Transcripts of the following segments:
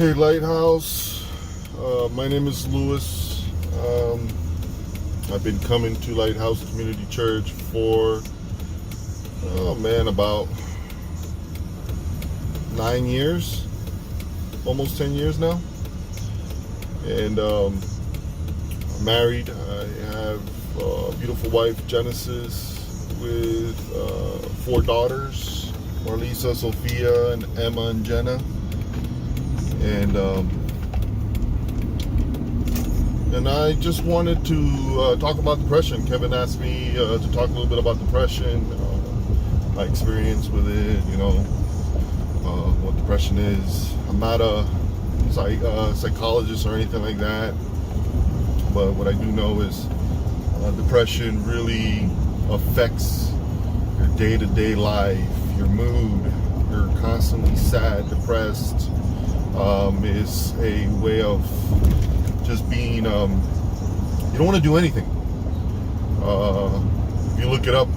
Hey Lighthouse, my name is Lewis. I've been coming to Lighthouse Community Church for, about 9 years, almost 10 years now. And I'm married. I have a beautiful wife, Genesis, with 4 daughters, Marlisa, Sophia, and Emma and Jenna. And I just wanted to talk about depression. Kevin asked me to talk a little bit about depression, my experience with it, what depression is. I'm not a psychologist or anything like that, but what I do know is depression really affects your day-to-day life, your mood. You're constantly sad, depressed. Is a way of just being, you don't want to do anything. If you look it up,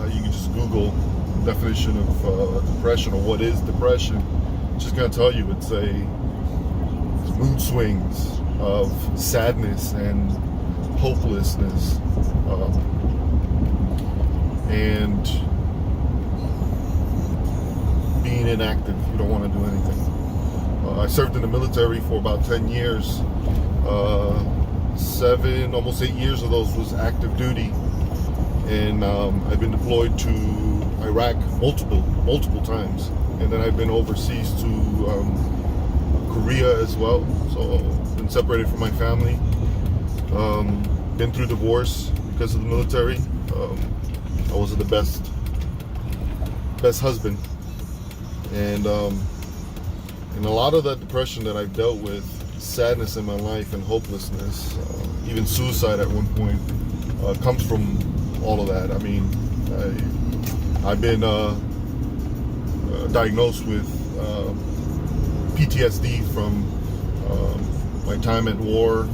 you can just Google the definition of depression, or what is depression. It's just going to tell you it's mood swings of sadness and hopelessness, and being inactive. You don't want to do anything. I served in the military for about 10 years. 7, almost 8 years of those was active duty. And I've been deployed to Iraq multiple times. And then I've been overseas to Korea as well. So been separated from my family. Been through divorce because of the military. I wasn't the best husband. And a lot of that depression that I've dealt with, sadness in my life and hopelessness, even suicide at one point, comes from all of that. I mean, I've been diagnosed with PTSD from my time at war,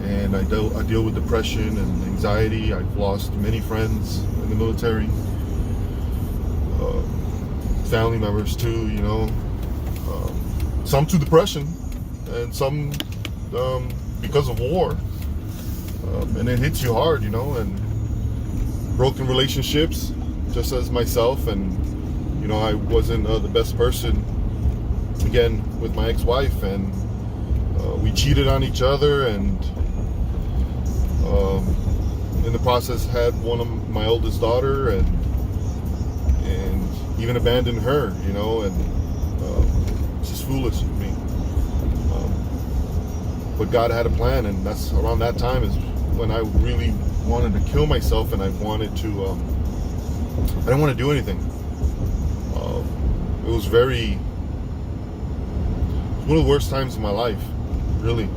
and I deal with depression and anxiety. I've lost many friends in the military, family members too, some to depression, and some because of war, and it hits you hard, and broken relationships, just as myself. And I wasn't the best person, again, with my ex-wife, and we cheated on each other, and in the process had one of my oldest daughter, and even abandoned her, and it's just foolish of me. But God had a plan, and that's around that time is when I really wanted to kill myself, and I wanted to, I didn't want to do anything. It was one of the worst times of my life, really.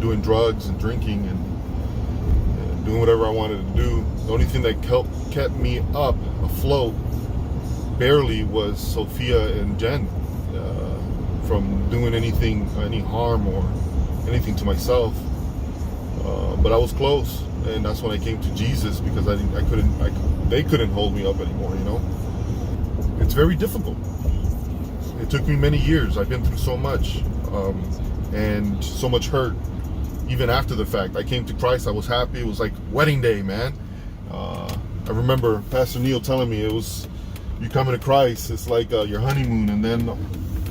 Doing drugs and drinking and doing whatever I wanted to do. The only thing that kept me up afloat barely was Sophia and Jen, from doing any harm or anything to myself. But I was close, and that's when I came to Jesus, because they couldn't hold me up anymore. It's very difficult. It took me many years. I've been through so much, and so much hurt. Even after the fact, I came to Christ. I was happy. It was like wedding day, man. I remember Pastor Neil telling me you coming to Christ, it's like your honeymoon, and then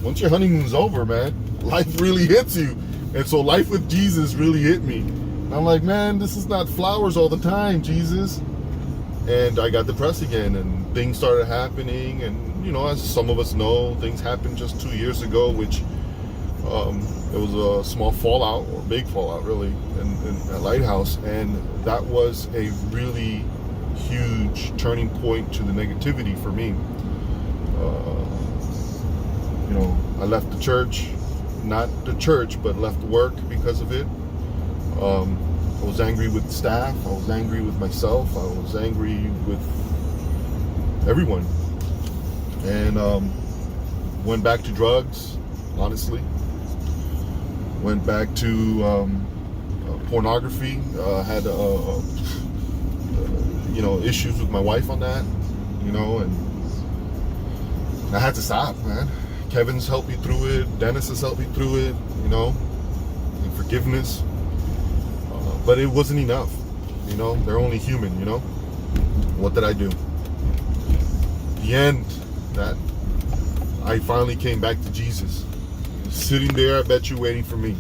once your honeymoon's over, man, life really hits you. And so life with Jesus really hit me. And I'm like, man, this is not flowers all the time, Jesus. And I got depressed again, and things started happening. And, as some of us know, things happened just 2 years ago, which it was a small fallout, or big fallout, really, in at Lighthouse. And that was a really huge turning point to the negativity for me. I left the church, not the church, but left work because of it. I was angry with staff. I was angry with myself. I was angry with everyone. And went back to drugs, honestly. Went back to pornography. Had issues with my wife on that, and I had to stop, man. Kevin's helped me through it. Dennis has helped me through it, and forgiveness. But it wasn't enough. They're only human, What did I do? The end, that I finally came back to Jesus. Sitting there, I bet you, waiting for me.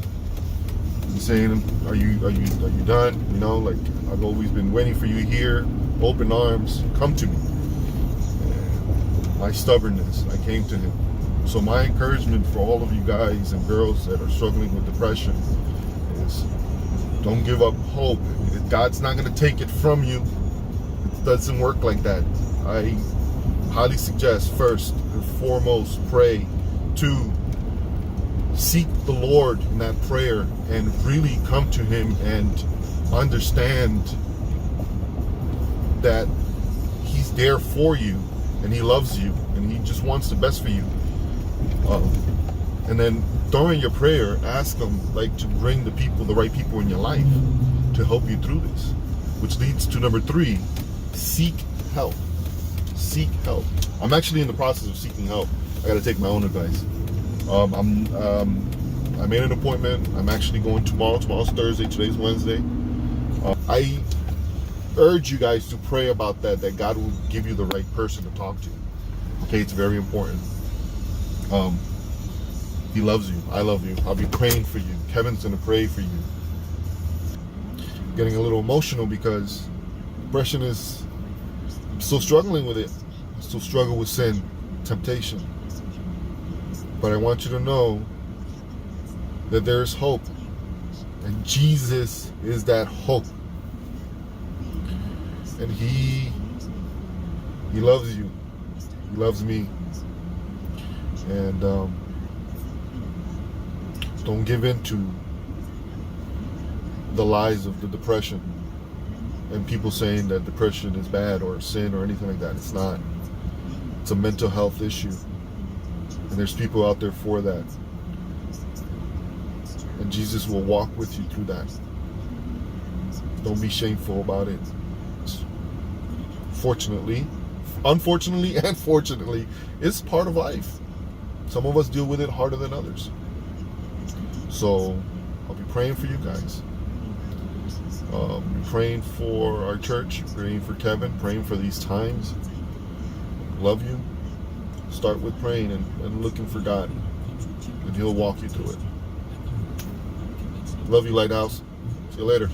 And saying, are you done? I've always been waiting for you here. Open arms, come to me. And my stubbornness, I came to him. So my encouragement for all of you guys and girls that are struggling with depression is, don't give up hope. God's not going to take it from you. It doesn't work like that. I highly suggest, first and foremost, pray. 2, seek the Lord in that prayer and really come to him and understand that he's there for you and he loves you and he just wants the best for you. And then during your prayer, ask him to bring the right people in your life to help you through this, which leads to number 3, seek help. Seek help. I'm actually in the process of seeking help. I got to take my own advice. I made an appointment. I'm actually going tomorrow. Tomorrow's Thursday. Today's Wednesday. I urge you guys to pray about that God will give you the right person to talk to. Okay, it's very important. He loves you. I love you. I'll be praying for you. Kevin's going to pray for you. Getting a little emotional because depression is, I'm still struggling with it. I still struggle with sin, temptation. But I want you to know that there's hope. And Jesus is that hope. And He loves you. He loves me. And don't give in to the lies of the depression and people saying that depression is bad or sin or anything like that. It's not. It's a mental health issue. And there's people out there for that. And Jesus will walk with you through that. Don't be shameful about it. Unfortunately and fortunately, it's part of life. Some of us deal with it harder than others. So I'll be praying for you guys. Praying for our church, praying for Kevin, praying for these times. Love you. Start with praying and looking for God, and He'll walk you through it. Love you, Lighthouse. See you later.